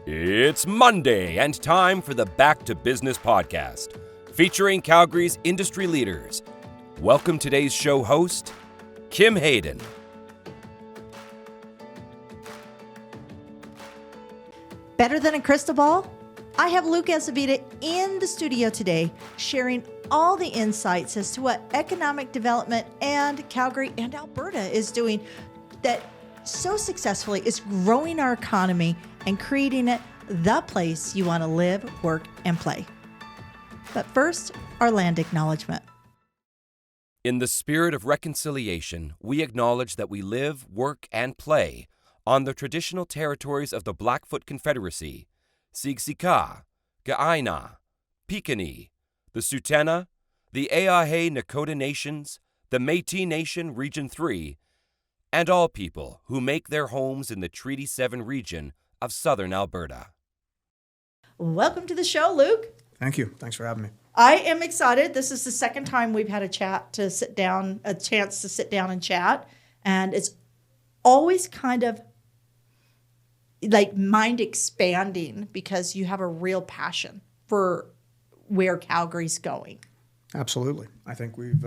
It's Monday and time for the Back to Business podcast, featuring Calgary's industry leaders. Welcome today's show host, Kim Hayden. Better than a crystal ball? I have Luke Azevedo in the studio today, sharing all the insights as to what economic development and Calgary and Alberta is doing that so successfully is growing our economy and creating it the place you want to live, work, and play. But first, our land acknowledgement. In the spirit of reconciliation, we acknowledge that we live, work, and play on the traditional territories of the Blackfoot Confederacy, Siksika, Ga'aina, Piikani, the Tsutena, the Eahe Nakota Nations, the Métis Nation Region 3, and all people who make their homes in the Treaty 7 region of southern Alberta. Welcome to the show, Luke. Thank you. Thanks for having me. I am excited. This is the second time we've had a chance to sit down and chat. And it's always kind of like mind expanding because you have a real passion for where Calgary's going. Absolutely. I think we've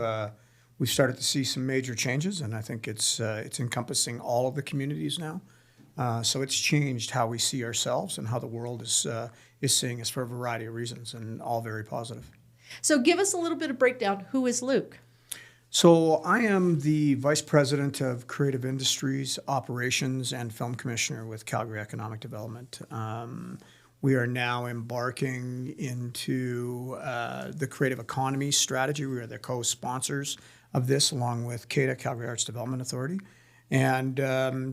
started to see some major changes, and I think it's encompassing all of the communities now. So it's changed how we see ourselves and how the world is seeing us for a variety of reasons, and all very positive. So give us a little bit of breakdown. Who is Luke? So I am the Vice President of Creative Industries, Operations, and Film Commissioner with Calgary Economic Development. We are now embarking into the Creative Economy strategy. We are the co-sponsors of this, along with CADA, Calgary Arts Development Authority, and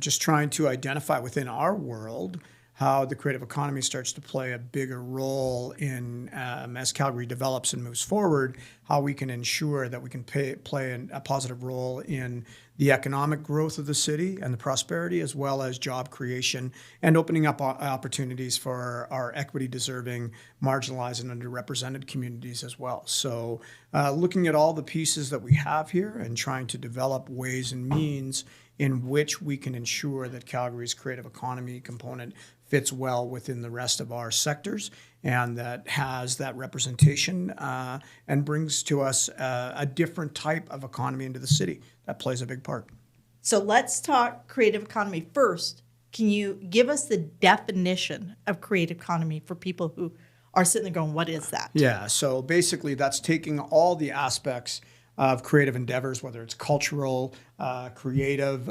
just trying to identify within our world how the creative economy starts to play a bigger role in, as Calgary develops and moves forward, how we can ensure that we can play a positive role in the economic growth of the city and the prosperity, as well as job creation and opening up opportunities for our equity-deserving, marginalized, and underrepresented communities as well. So looking at all the pieces that we have here and trying to develop ways and means in which we can ensure that Calgary's creative economy component fits well within the rest of our sectors and that has that representation and brings to us a different type of economy into the city. That plays a big part. So let's talk creative economy first. Can you give us the definition of creative economy for people who are sitting there going, what is that? Yeah, so basically that's taking all the aspects of creative endeavors, whether it's cultural, creative,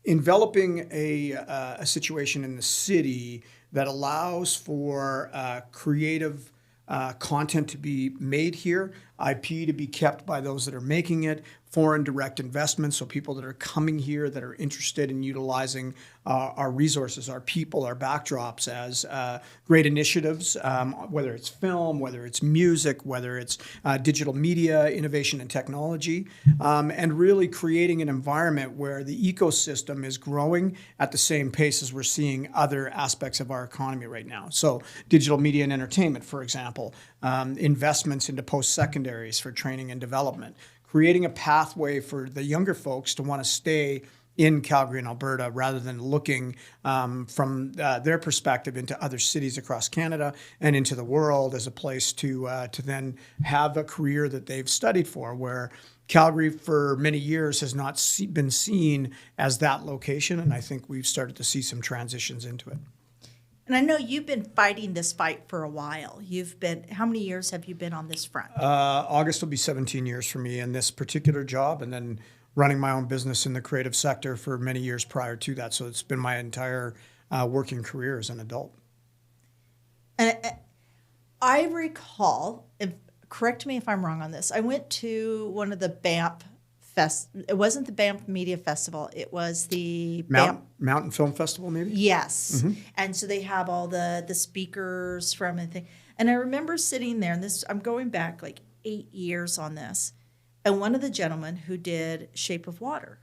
enveloping a situation in the city that allows for creative content to be made here, IP to be kept by those that are making it, foreign direct investment, so people that are coming here that are interested in utilizing our resources, our people, our backdrops as great initiatives, whether it's film, whether it's music, whether it's digital media, innovation and technology, and really creating an environment where the ecosystem is growing at the same pace as we're seeing other aspects of our economy right now. So digital media and entertainment, for example, investments into post-secondaries for training and development, creating a pathway for the younger folks to want to stay in Calgary and Alberta rather than looking from their perspective into other cities across Canada and into the world as a place to then have a career that they've studied for, where Calgary for many years has not been seen as that location, and I think we've started to see some transitions into it. And I know you've been fighting this fight for a while. How many years have you been on this front? August will be 17 years for me in this particular job, and then running my own business in the creative sector for many years prior to that. So it's been my entire working career as an adult. And I recall, correct me if I'm wrong on this, I went to one of the Banff it wasn't the Banff Media Festival. It was the Mountain Film Festival, maybe? Yes. Mm-hmm. And so they have all the speakers from and thing. And I remember sitting there, and I'm going back like 8 years on this. And one of the gentlemen who did Shape of Water,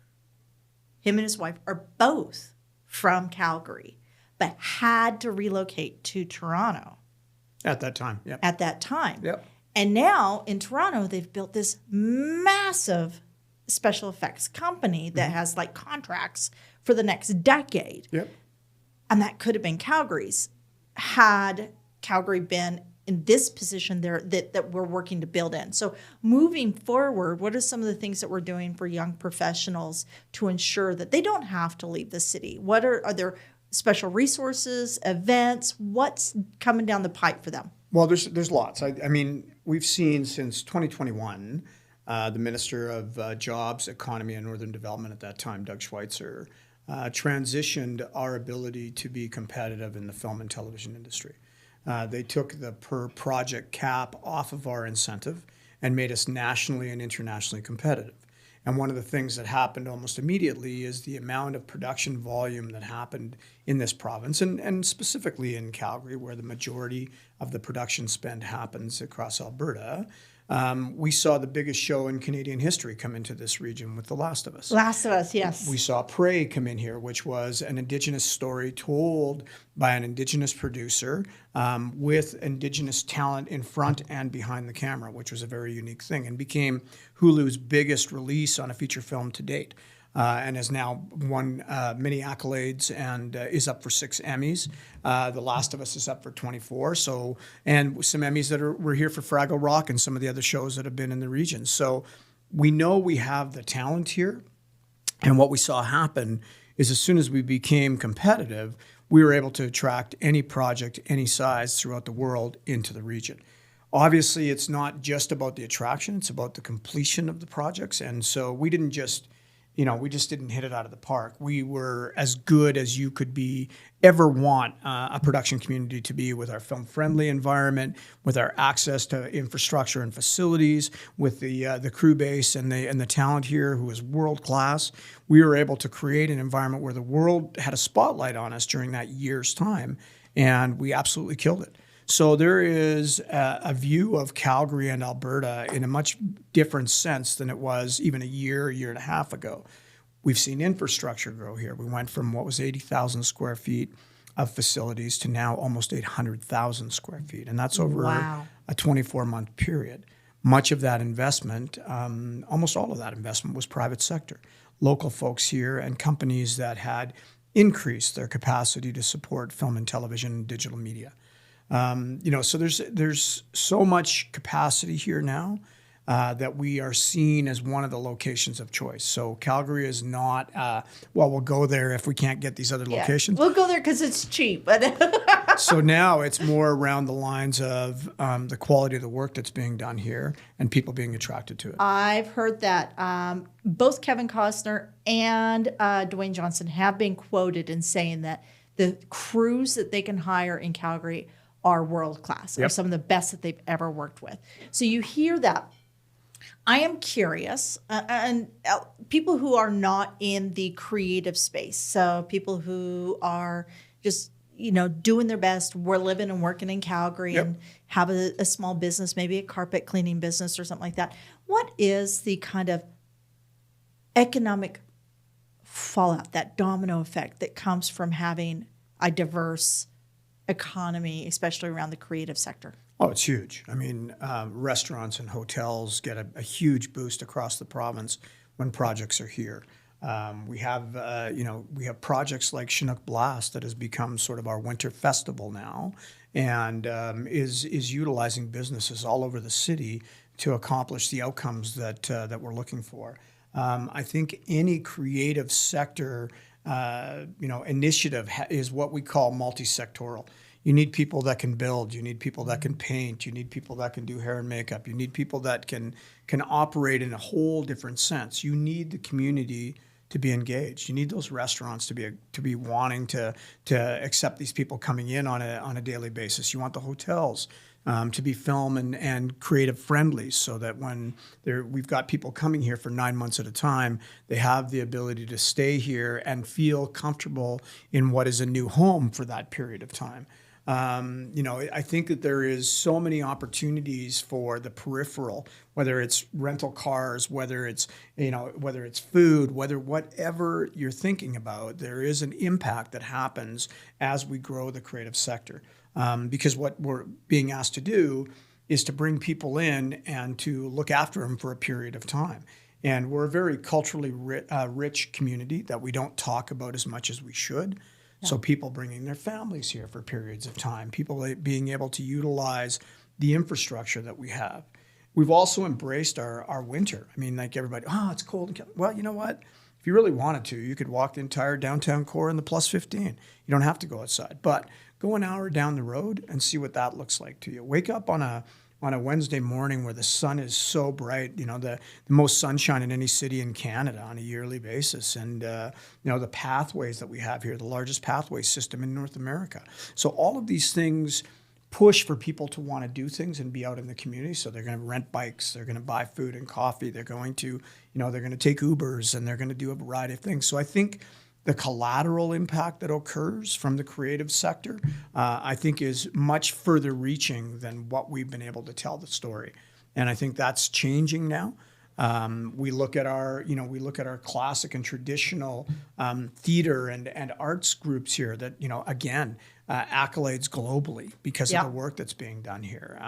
him and his wife are both from Calgary, but had to relocate to Toronto. At that time, yeah. At that time. Yep. And now in Toronto, they've built this massive special effects company that has like contracts for the next decade. Yep. and that could have been Calgary's, had Calgary been in this position there that we're working to build in. So moving forward, what are some of the things that we're doing for young professionals to ensure that they don't have to leave the city? What are there special resources, events? What's coming down the pipe for them? Well, there's lots. I mean, we've seen since 2021, the Minister of Jobs, Economy, and Northern Development at that time, Doug Schweitzer, transitioned our ability to be competitive in the film and television industry. They took the per project cap off of our incentive and made us nationally and internationally competitive. And one of the things that happened almost immediately is the amount of production volume that happened in this province, and specifically in Calgary, where the majority of the production spend happens across Alberta. We saw the biggest show in Canadian history come into this region with The Last of Us. Last of Us, yes. We saw Prey come in here, which was an Indigenous story told by an Indigenous producer with Indigenous talent in front and behind the camera, which was a very unique thing, and became Hulu's biggest release on a feature film to date. And has now won many accolades and is up for 6 Emmys. The Last of Us is up for 24. So, and some Emmys that were here for Fraggle Rock and some of the other shows that have been in the region. So we know we have the talent here. And what we saw happen is as soon as we became competitive, we were able to attract any project, any size throughout the world into the region. Obviously, it's not just about the attraction, it's about the completion of the projects. And so we didn't just didn't hit it out of the park. We were as good as you could ever want a production community to be, with our film-friendly environment, with our access to infrastructure and facilities, with the crew base and the talent here who is world-class. We were able to create an environment where the world had a spotlight on us during that year's time, and we absolutely killed it. So there is a view of Calgary and Alberta in a much different sense than it was even a year and a half ago. We've seen infrastructure grow here. We went from what was 80,000 square feet of facilities to now almost 800,000 square feet. And that's over a 24-month period. Much of that investment, almost all of that investment, was private sector. Local folks here and companies that had increased their capacity to support film and television and digital media. So there's so much capacity here now that we are seen as one of the locations of choice. So Calgary is not, we'll go there if we can't get these other locations. We'll go there because it's cheap. So now it's more around the lines of the quality of the work that's being done here and people being attracted to it. I've heard that both Kevin Costner and Dwayne Johnson have been quoted in saying that the crews that they can hire in Calgary are world-class, are some of the best that they've ever worked with. So you hear that. I am curious, and people who are not in the creative space, so people who are just, doing their best, we're living and working in Calgary and have a small business, maybe a carpet cleaning business or something like that. What is the kind of economic fallout, that domino effect that comes from having a diverse economy, especially around the creative sector? Oh, it's huge. I mean, restaurants and hotels get a huge boost across the province when projects are here. We have projects like Chinook Blast that has become sort of our winter festival now, and is utilizing businesses all over the city to accomplish the outcomes that we're looking for. I think any creative sector initiative is what we call multi-sectoral. You need people that can build. You need people that can paint. You need people that can do hair and makeup. You need people that can operate in a whole different sense. You need the community to be engaged. You need those restaurants to be wanting to accept these people coming in on a daily basis. You want the hotels to be film and creative friendly, so that when we've got people coming here for 9 months at a time, they have the ability to stay here and feel comfortable in what is a new home for that period of time. I think that there is so many opportunities for the peripheral, whether it's rental cars, whether it's food, whatever you're thinking about, there is an impact that happens as we grow the creative sector. Because what we're being asked to do is to bring people in and to look after them for a period of time. And we're a very culturally rich community that we don't talk about as much as we should. So people bringing their families here for periods of time, people being able to utilize the infrastructure that we have. We've also embraced our winter. I mean, like everybody, oh, it's cold. Well, you know what? If you really wanted to, you could walk the entire downtown core in the plus 15. You don't have to go outside, but go an hour down the road and see what that looks like to you. Wake up on a Wednesday morning where the sun is so bright, the most sunshine in any city in Canada on a yearly basis. And, the pathways that we have here, the largest pathway system in North America. So all of these things push for people to want to do things and be out in the community. So they're going to rent bikes, they're going to buy food and coffee, they're going to, they're going to take Ubers, and they're going to do a variety of things. So I think the collateral impact that occurs from the creative sector, I think is much further reaching than what we've been able to tell the story. And I think that's changing now. We look at our classic and traditional theater and arts groups here that, again, accolades globally because of the work that's being done here.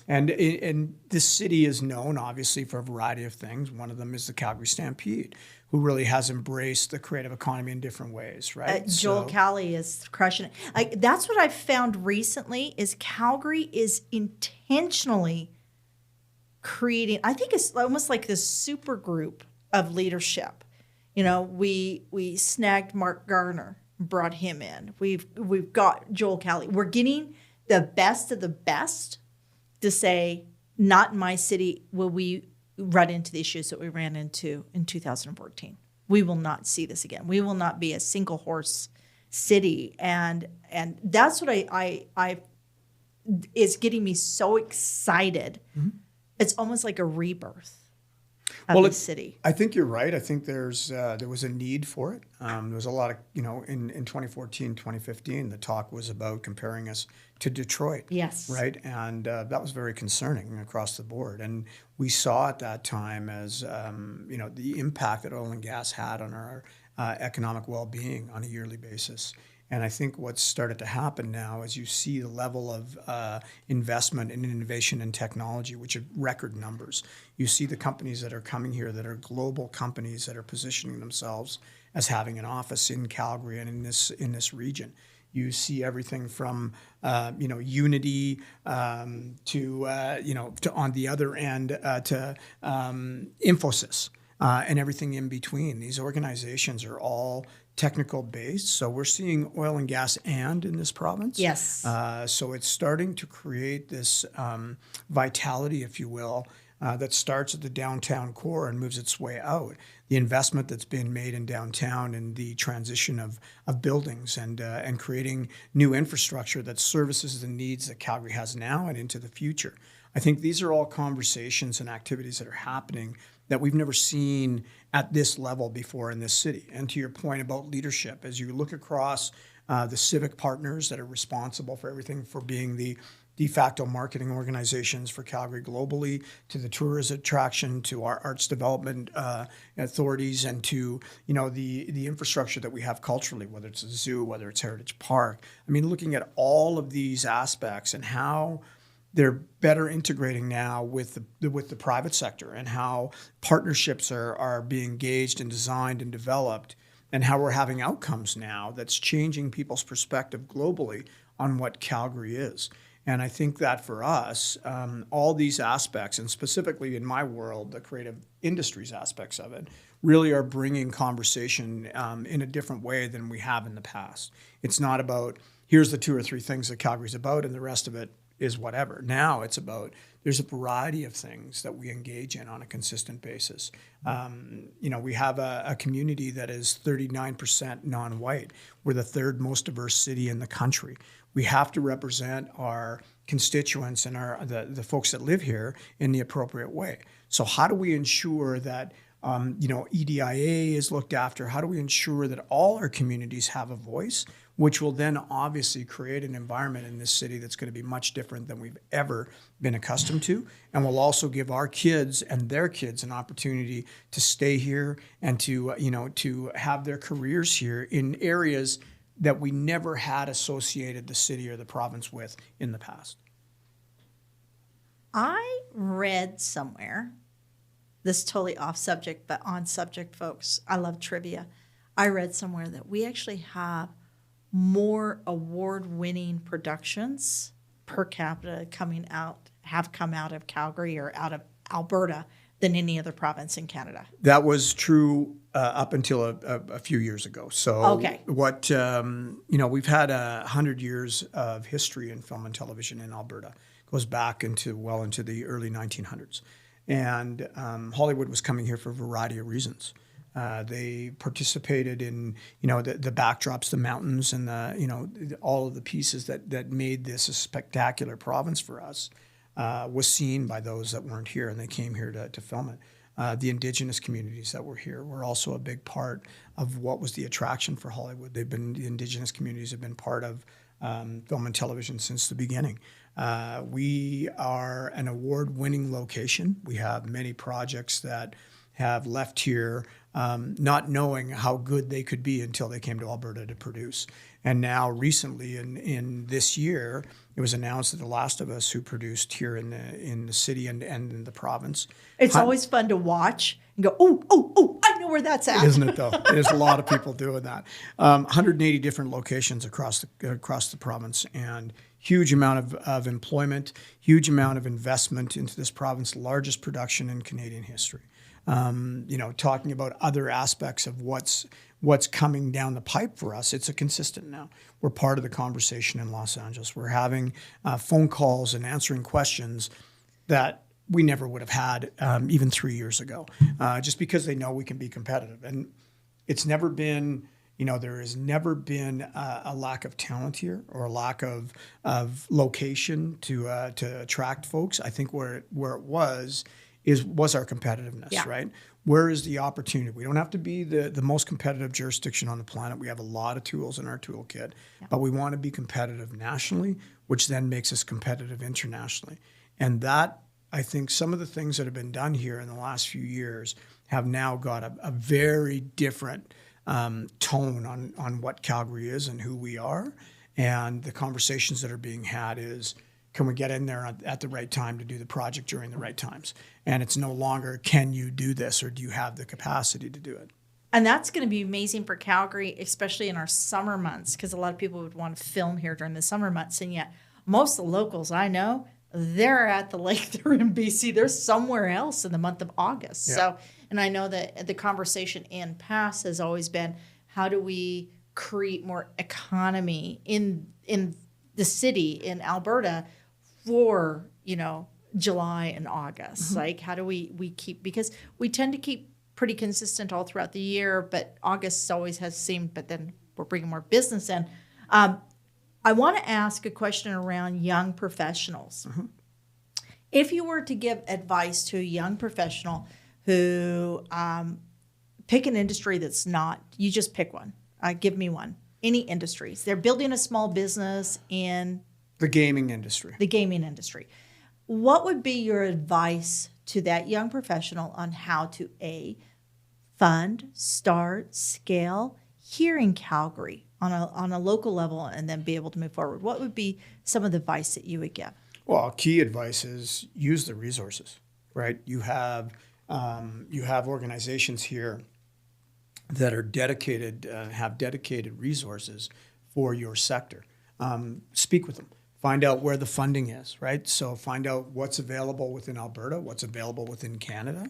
And this city is known, obviously, for a variety of things. One of them is the Calgary Stampede, who really has embraced the creative economy in different ways, right? Joel Cali is crushing it. That's what I've found recently is Calgary is intentionally creating, I think it's almost like this super group of leadership. We snagged Mark Garner, brought him in. We've got Joel Cali. We're getting the best of the best to say, not in my city will we run into the issues that we ran into in 2014. We will not see this again. We will not be a single horse city. And that's what I is getting me so excited. Mm-hmm. It's almost like a rebirth of the city. I think you're right. I think there was a need for it. There was a lot of, in 2014, 2015, the talk was about comparing us to Detroit. Yes. Right. And that was very concerning across the board. And we saw at that time as, the impact that oil and gas had on our economic well-being on a yearly basis. And I think what's started to happen now is you see the level of investment in innovation and technology, which are record numbers. You see the companies that are coming here that are global companies that are positioning themselves as having an office in Calgary and in this region. You see everything from Unity to on the other end to Infosys and everything in between. These organizations are all technical based. So we're seeing oil and gas in this province. Yes. So it's starting to create this vitality, if you will, that starts at the downtown core and moves its way out. The investment that's been made in downtown and the transition of buildings and creating new infrastructure that services the needs that Calgary has now and into the future. I think these are all conversations and activities that are happening that we've never seen at this level before in this city. And to your point about leadership, as you look across the civic partners that are responsible for everything, for being the de facto marketing organizations for Calgary globally, to the tourist attraction, to our arts development authorities, and to the infrastructure that we have culturally, whether it's a zoo, whether it's Heritage Park. I mean, looking at all of these aspects and how they're better integrating now with the private sector and how partnerships are being engaged and designed and developed, and how we're having outcomes now that's changing people's perspective globally on what Calgary is. And I think that for us, all these aspects, and specifically in my world, the creative industries aspects of it, really are bringing conversation in a different way than we have in the past. It's not about, here's the 2 or 3 things that Calgary's about and the rest of it is whatever. Now it's about, there's a variety of things that we engage in on a consistent basis. We have a community that is 39% non-white. We're the 3rd most diverse city in the country. We have to represent our constituents and the folks that live here in the appropriate way. So how do we ensure that EDIA is looked after? How do we ensure that all our communities have a voice, which will then obviously create an environment in this city that's going to be much different than we've ever been accustomed to, and will also give our kids and their kids an opportunity to stay here and to have their careers here in areas that we never had associated the city or the province with in the past. I read somewhere, this is totally off subject, but on subject, folks. I love trivia. I read somewhere that we actually have more award-winning productions per capita have come out of Calgary or out of Alberta than any other province in Canada. That was true up until a few years ago. So Okay. what, we've had 100 years of history in film and television in Alberta. It goes back into the early 1900s. And Hollywood was coming here for a variety of reasons. They participated in, the backdrops, the mountains, and all of the pieces that made this a spectacular province for us. Was seen by those that weren't here, and they came here to film it. The indigenous communities that were here were also a big part of what was the attraction for Hollywood. The indigenous communities have been part of film and television since the beginning. We are an award-winning location. We have many projects that have left here not knowing how good they could be until they came to Alberta to produce. And now recently in this year, it was announced that The Last of Us, who produced here in the city and in the province. It's always fun to watch and go, oh, I know where that's at. Isn't it though? There's a lot of people doing that. 180 different locations across the province, and huge amount of employment, huge amount of investment into this province, largest production in Canadian history. Talking about other aspects of what's coming down the pipe for us, it's a consistent now. We're part of the conversation in Los Angeles. We're having phone calls and answering questions that we never would have had even 3 years ago, just because they know we can be competitive. And it's never been, there has never been a lack of talent here or a lack of location to attract folks. I think where it was our competitiveness, right? Where is the opportunity? We don't have to be the most competitive jurisdiction on the planet. We have a lot of tools in our toolkit, but we want to be competitive nationally, which then makes us competitive internationally. And that, I think some of the things that have been done here in the last few years have now got a very different tone on what Calgary is and who we are. And the conversations that are being had is, can we get in there at the right time to do the project during the right times? And it's no longer, can you do this or do you have the capacity to do it? And that's going to be amazing for Calgary, especially in our summer months, because a lot of people would want to film here during the summer months. And yet most of the locals I know, they're at the lake, they're in BC, they're somewhere else in the month of August. Yeah. So, and I know that the conversation in past has always been, how do we create more economy in the city in Alberta for, July and August? Mm-hmm. Like, how do we keep, because we tend to keep pretty consistent all throughout the year, but August always has seemed, but then we're bringing more business in. I want to ask a question around young professionals. Mm-hmm. If you were to give advice to a young professional who pick an industry that's not, you just pick one, give me one, any industries. They're building a small business in the gaming industry. What would be your advice to that young professional on how to fund, start, scale here in Calgary on a local level, and then be able to move forward? What would be some of the advice that you would give? Well, key advice is use the resources, right? You have organizations here that are dedicated, have dedicated resources for your sector. Speak with them. Find out where the funding is, right? So find out what's available within Alberta, what's available within Canada,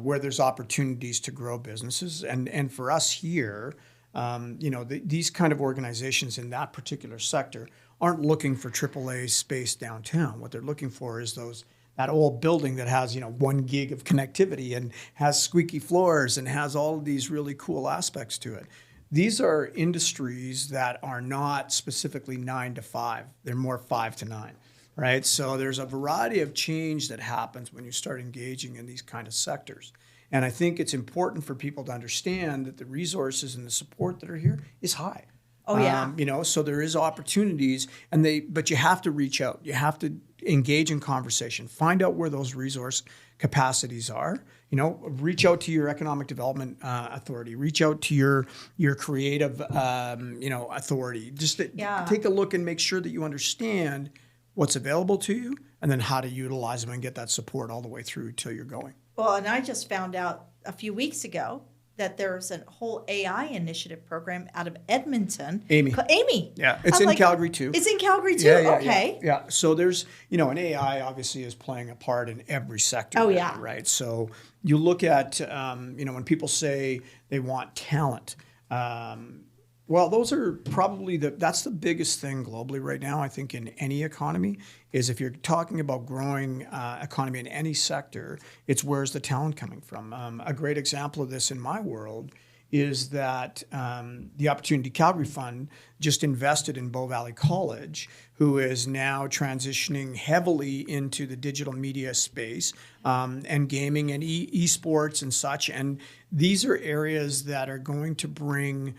where there's opportunities to grow businesses. And for us here, these kind of organizations in that particular sector aren't looking for AAA space downtown. What they're looking for is that old building that has 1 gig of connectivity and has squeaky floors and has all of these really cool aspects to it. These are industries that are not specifically 9 to 5. They're more 5 to 9, right? So there's a variety of change that happens when you start engaging in these kind of sectors. And I think it's important for people to understand that the resources and the support that are here is high. Oh, yeah. So there is opportunities, but you have to reach out. You have to engage in conversation. Find out where those resource capacities are. Reach out to your economic development authority. Reach out to your creative, authority. Just take a look and make sure that you understand what's available to you, and then how to utilize them and get that support all the way through till you're going. Well, and I just found out a few weeks ago that there's a whole AI initiative program out of Edmonton. Amy. Amy. Yeah, it's I'm in Calgary too. It's in Calgary too. Yeah, Okay. Yeah. So there's, and AI obviously is playing a part in every sector. Oh, now, yeah. Right. So you look at, when people say they want talent, well, those are probably that's the biggest thing globally right now, I think, in any economy, is if you're talking about growing economy in any sector, it's where's the talent coming from? A great example of this in my world is that the Opportunity Calgary Fund just invested in Bow Valley College, who is now transitioning heavily into the digital media space and gaming and esports and such. And these are areas that are going to bring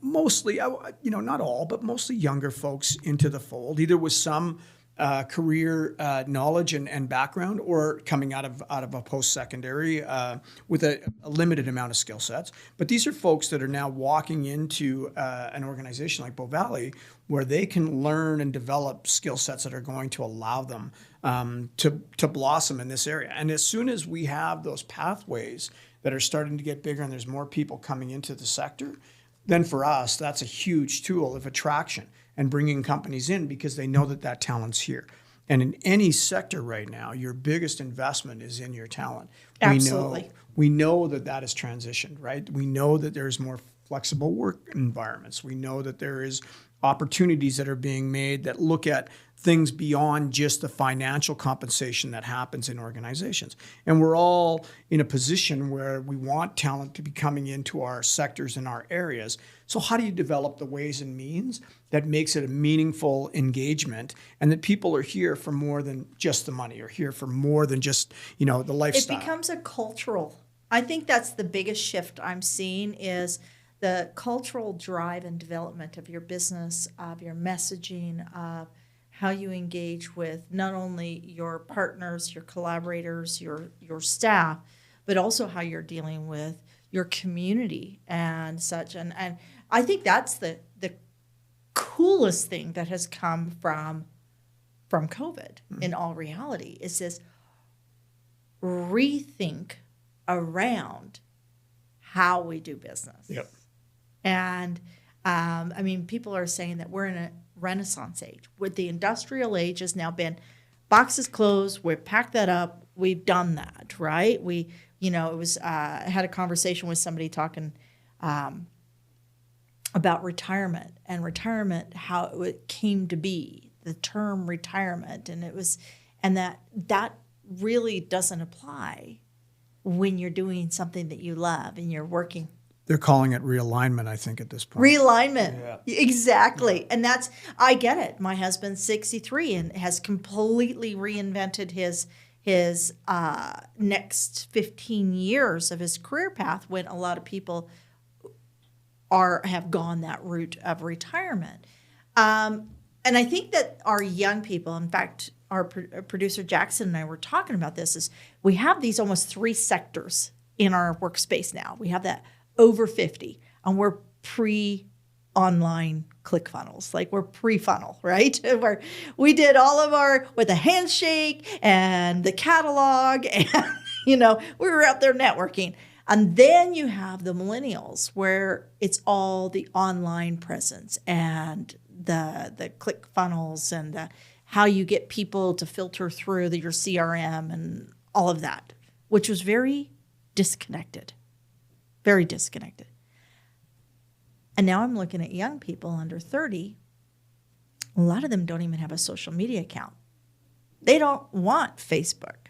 mostly, not all, but mostly younger folks into the fold, either with some career knowledge and background, or coming out of a post-secondary with a limited amount of skill sets. But these are folks that are now walking into an organization like Bow Valley, where they can learn and develop skill sets that are going to allow them to blossom in this area. And as soon as we have those pathways that are starting to get bigger and there's more people coming into the sector, then for us, that's a huge tool of attraction and bringing companies in, because they know that talent's here. And in any sector right now, your biggest investment is in your talent. Absolutely. We know that is transitioned, right? We know that there's more flexible work environments. We know that there is opportunities that are being made that look at things beyond just the financial compensation that happens in organizations. And we're all in a position where we want talent to be coming into our sectors and our areas. So how do you develop the ways and means that makes it a meaningful engagement, and that people are here for more than just the money, or here for more than just, the lifestyle? It becomes a cultural. I think that's the biggest shift I'm seeing, is the cultural drive and development of your business, of your messaging, of how you engage with not only your partners, your collaborators, your staff, but also how you're dealing with your community and such. And I think that's the coolest thing that has come from COVID, in all reality, is this rethink around how we do business. Yep. And people are saying that we're in a Renaissance age. With the industrial age has now been boxes closed, we've packed that up, we've done that, right? I had a conversation with somebody talking about retirement, how it came to be, the term retirement, and that really doesn't apply when you're doing something that you love and you're working. They're calling it realignment, I think, at this point. Realignment. Yeah. Exactly. Yeah. And I get it. My husband's 63 and has completely reinvented his next 15 years of his career path, when a lot of people have gone that route of retirement. And I think that our young people, in fact, our producer Jackson and I were talking about this, is we have these almost three sectors in our workspace now. We have that over 50, and we're pre-online ClickFunnels. Like, we're pre-funnel, right? Where we did all of our, with a handshake and the catalog, and, we were out there networking. And then you have the millennials, where it's all the online presence and the ClickFunnels and how you get people to filter through your CRM and all of that, which was very disconnected. Very disconnected. And now I'm looking at young people under 30. A lot of them don't even have a social media account. They don't want Facebook.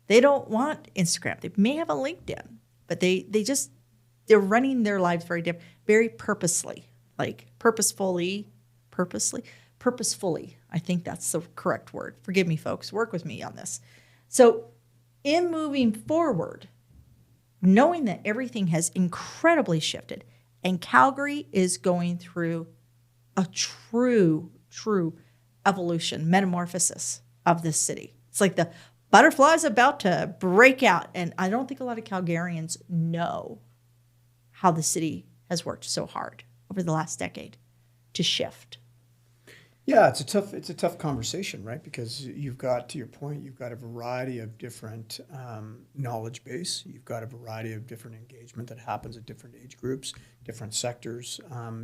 They don't want Instagram. They may have a LinkedIn, but they're running their lives very purposely, like purposefully. I think that's the correct word. Forgive me, folks. Work with me on this. So in moving forward, knowing that everything has incredibly shifted, and Calgary is going through a true evolution, metamorphosis of this city. It's like the butterfly's about to break out, and I don't think a lot of Calgarians know how the city has worked so hard over the last decade to shift. Yeah, it's a tough conversation, right? Because you've got, to your point, you've got a variety of different knowledge base. You've got a variety of different engagement that happens at different age groups, different sectors,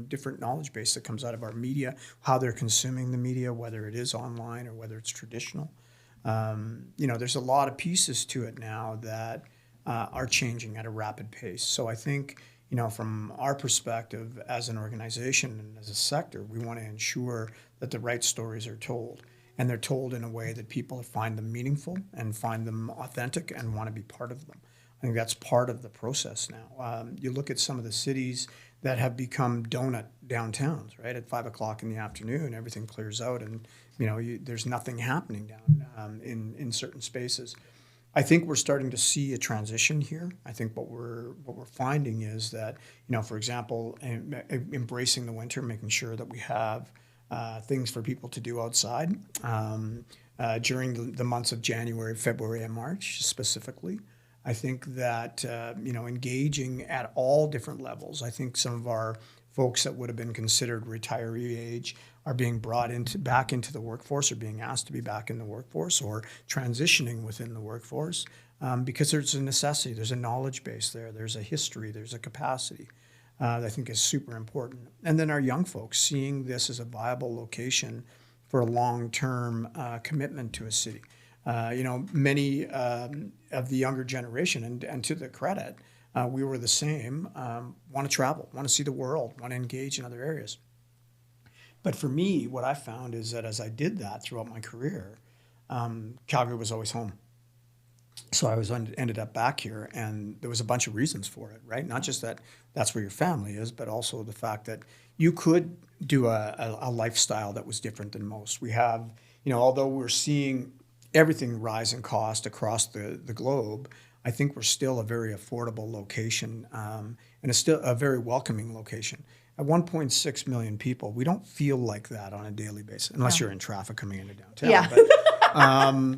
different knowledge base that comes out of our media, how they're consuming the media, whether it is online or whether it's traditional. There's a lot of pieces to it now that are changing at a rapid pace. So I think, from our perspective as an organization and as a sector, we want to ensure that the right stories are told. And they're told in a way that people find them meaningful and find them authentic and want to be part of them. I think that's part of the process now. You look at some of the cities that have become donut downtowns, right? At 5 o'clock in the afternoon, everything clears out, and there's nothing happening down in certain spaces. I think we're starting to see a transition here. I think what we're finding is that, for example, embracing the winter, making sure that we have things for people to do outside during the months of January, February, and March specifically. I think that engaging at all different levels. I think some of our folks that would have been considered retiree age are being brought back into the workforce, or being asked to be back in the workforce, or transitioning within the workforce, because there's a necessity, there's a knowledge base there, there's a history, there's a capacity that I think is super important. And then our young folks seeing this as a viable location for a long-term commitment to a city. Many of the younger generation, and to the credit, we were the same, want to travel, want to see the world, want to engage in other areas. But for me, what I found is that as I did that throughout my career, Calgary was always home. So I ended up back here, and there was a bunch of reasons for it, right? Not just that that's where your family is, but also the fact that you could do a lifestyle that was different than most. We have, although we're seeing everything rise in cost across the globe, I think we're still a very affordable location, and it's still a very welcoming location. At 1.6 million people, we don't feel like that on a daily basis, unless you're in traffic coming into downtown. Yeah.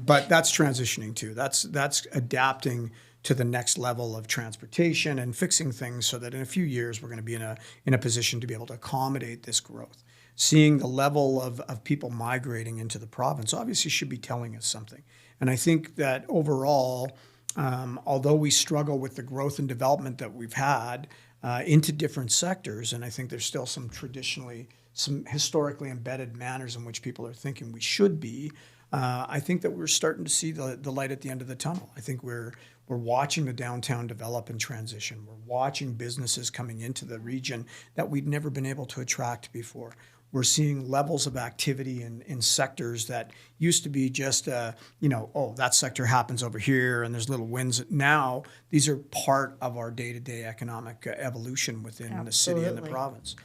But that's transitioning too. That's adapting to the next level of transportation and fixing things so that in a few years we're going to be in a position to be able to accommodate this growth. Seeing the level of people migrating into the province obviously should be telling us something. And I think that overall, although we struggle with the growth and development that we've had into different sectors, and I think there's still some historically embedded manners in which people are thinking we should be, I think that we're starting to see the light at the end of the tunnel. I think we're watching the downtown develop and transition. We're watching businesses coming into the region that we'd never been able to attract before. We're seeing levels of activity in sectors that used to be just, that sector happens over here and there's little wins. Now, these are part of our day-to-day economic evolution within the city and the province.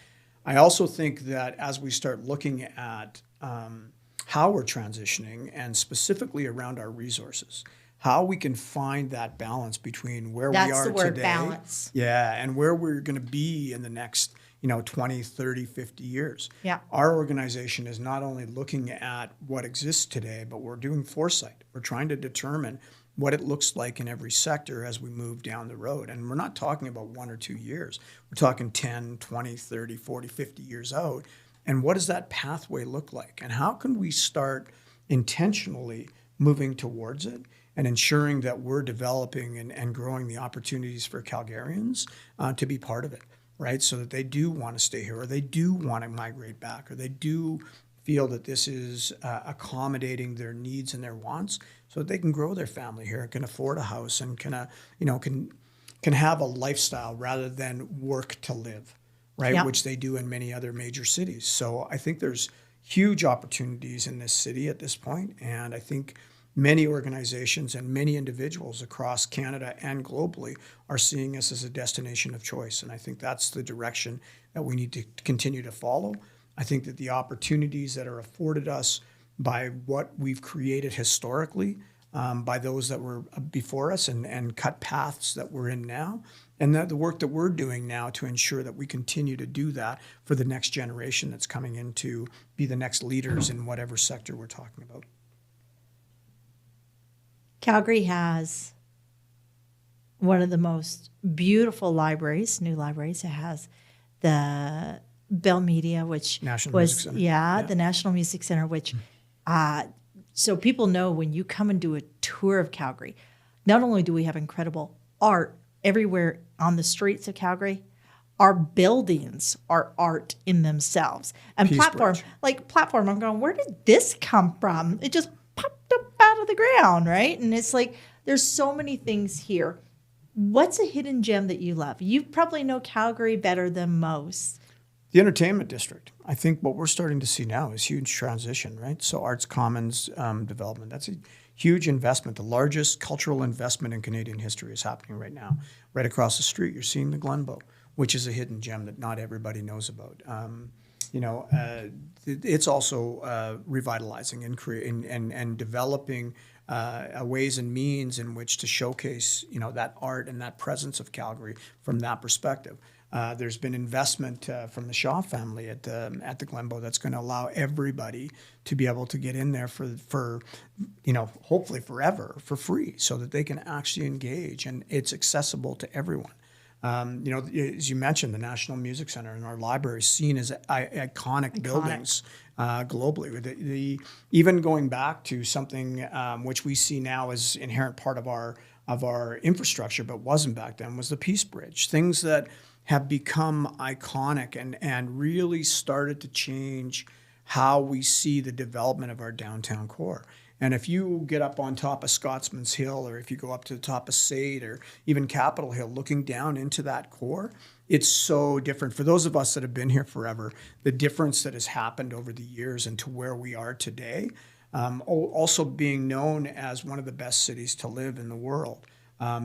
I also think that as we start looking at how we're transitioning, and specifically around our resources, how we can find that balance between where we are today. That's the word, balance. Yeah, and where we're going to be in the next 20, 30, 50 years. Yeah. Our organization is not only looking at what exists today, but we're doing foresight. We're trying to determine what it looks like in every sector as we move down the road. And we're not talking about 1 or 2 years. We're talking 10, 20, 30, 40, 50 years out. And what does that pathway look like? And how can we start intentionally moving towards it and ensuring that we're developing and growing the opportunities for Calgarians to be part of it? Right, so that they do want to stay here, or they do want to migrate back, or they do feel that this is accommodating their needs and their wants, so that they can grow their family here, can afford a house, and can have a lifestyle rather than work to live, right? Yep. Which they do in many other major cities. So I think there's huge opportunities in this city at this point, and I think many organizations and many individuals across Canada and globally are seeing us as a destination of choice. And I think that's the direction that we need to continue to follow. I think that the opportunities that are afforded us by what we've created historically, by those that were before us, and cut paths that we're in now, and that the work that we're doing now to ensure that we continue to do that for the next generation that's coming in to be the next leaders in whatever sector we're talking about. Calgary has one of the most beautiful libraries, new libraries. It has the Bell Media, which National Music Center. the National Music Center, which so people know when you come and do a tour of Calgary, not only do we have incredible art everywhere on the streets of Calgary, our buildings are art in themselves. And Peace Bridge. platform, I'm going, where did this come from? It just popped up out of the ground, right? And it's like, there's so many things here. What's a hidden gem that you love? You probably know Calgary better than most. The entertainment district. I think what we're starting to see now is huge transition, right? So Arts Commons development, that's a huge investment. The largest cultural investment in Canadian history is happening right now. Right across the street, you're seeing the Glenbow, which is a hidden gem that not everybody knows about. It's also revitalizing and developing ways and means in which to showcase, that art and that presence of Calgary from that perspective. There's been investment from the Shaw family at the Glenbow that's going to allow everybody to be able to get in there for hopefully forever for free, so that they can actually engage and it's accessible to everyone. As you mentioned, the National Music Center and our library is seen as iconic buildings globally. Even going back to something which we see now as inherent part of our infrastructure, but wasn't back then, was the Peace Bridge. Things that have become iconic and really started to change how we see the development of our downtown core. And if you get up on top of Scotsman's Hill, or if you go up to the top of Sade or even Capitol Hill, looking down into that core, it's so different. For those of us that have been here forever, the difference that has happened over the years and to where we are today, also being known as one of the best cities to live in the world.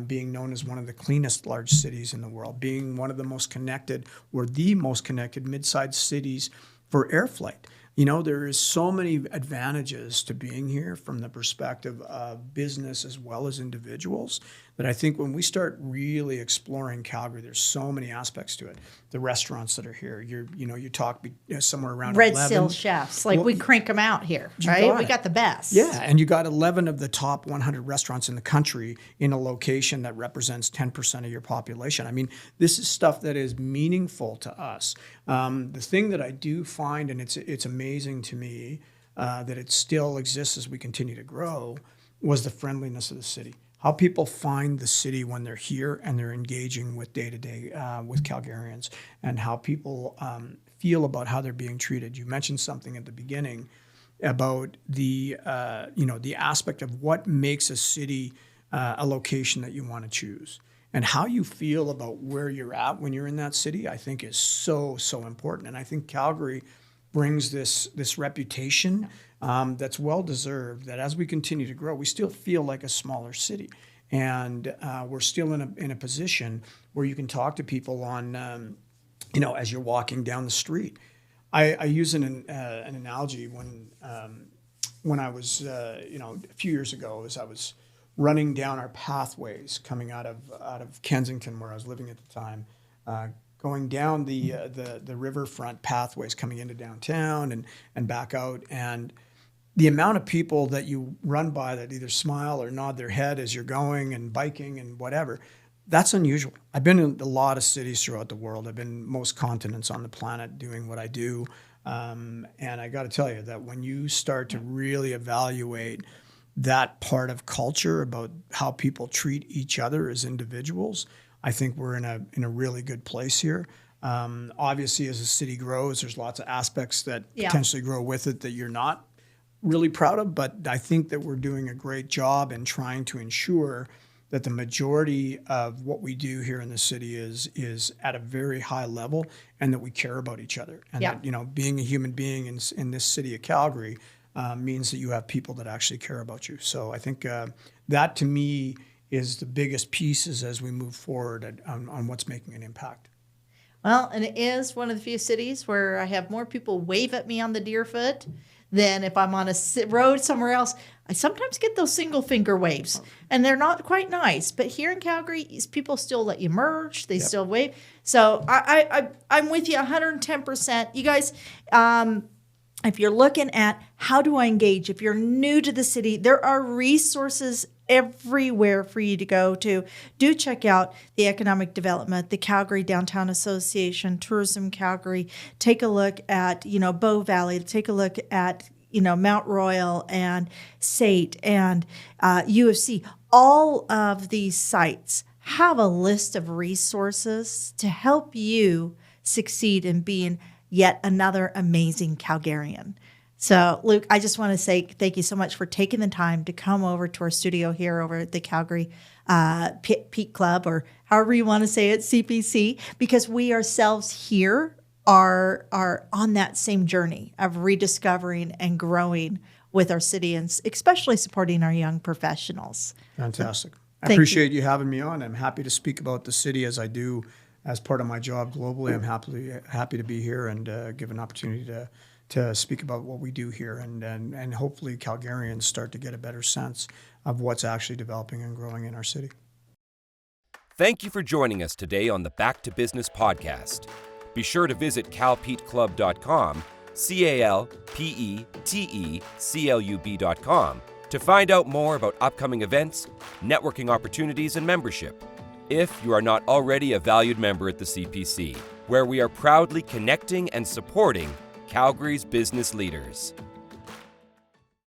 Being known as one of the cleanest large cities in the world, being one of the most connected or the most connected mid-sized cities for air flight. There is so many advantages to being here from the perspective of business as well as individuals that I think when we start really exploring Calgary, there's so many aspects to it. The restaurants that are here, you talk somewhere around Red 11. Seal chefs, we crank them out here, right? We got the best. Yeah, and you got 11 of the top 100 restaurants in the country in a location that represents 10% of your population. I mean, this is stuff that is meaningful to us. The thing that I do find, and it's amazing to me that it still exists as we continue to grow, was the friendliness of the city. How people find the city when they're here and they're engaging with day-to-day with Calgarians, and how people feel about how they're being treated. You mentioned something at the beginning about the aspect of what makes a city a location that you want to choose. And how you feel about where you're at when you're in that city, I think is so, so important. And I think Calgary brings this reputation that's well-deserved, that as we continue to grow, we still feel like a smaller city. And we're still in a position where you can talk to people on, as you're walking down the street. I use an analogy when I was, a few years ago, as I was running down our pathways coming out of Kensington, where I was living at the time, going down the riverfront pathways coming into downtown and back out, and the amount of people that you run by that either smile or nod their head as you're going and biking and whatever, that's unusual. I've been in a lot of cities throughout the world. I've been most continents on the planet doing what I do. And I got to tell you that when you start to really evaluate that part of culture about how people treat each other as individuals, I think we're in a really good place here. Obviously, as the city grows, there's lots of aspects that potentially grow with it that you're not really proud of, but I think that we're doing a great job in trying to ensure that the majority of what we do here in the city is at a very high level, and that we care about each other. And that, being a human being in this city of Calgary means that you have people that actually care about you. So I think that to me is the biggest pieces as we move forward on what's making an impact. Well, and it is one of the few cities where I have more people wave at me on the Deerfoot than if I'm on a road somewhere else. I sometimes get those single finger waves, and they're not quite nice. But here in Calgary, people still let you merge. They still wave. So I'm with you 110%. You guys, if you're looking at how do I engage, if you're new to the city, there are resources everywhere for you to go to. Do check out the Economic Development, the Calgary Downtown Association, Tourism Calgary. Take a look at, Bow Valley. Take a look at, Mount Royal and SAIT and UFC. All of these sites have a list of resources to help you succeed in being yet another amazing Calgarian. So, Luke, I just want to say thank you so much for taking the time to come over to our studio here over at the Calgary Peak Club, or however you want to say it, CPC, because we ourselves here are on that same journey of rediscovering and growing with our city, and especially supporting our young professionals. Fantastic. I Thank appreciate you having me on. I'm happy to speak about the city as I do as part of my job globally. I'm happy to be here and give an opportunity to speak about what we do here, and hopefully Calgarians start to get a better sense of what's actually developing and growing in our city. Thank you for joining us today on the Back to Business podcast. Be sure to visit calpeteclub.com, calpeteclub.com, to find out more about upcoming events, networking opportunities, and membership. If you are not already a valued member at the CPC, where we are proudly connecting and supporting Calgary's business leaders.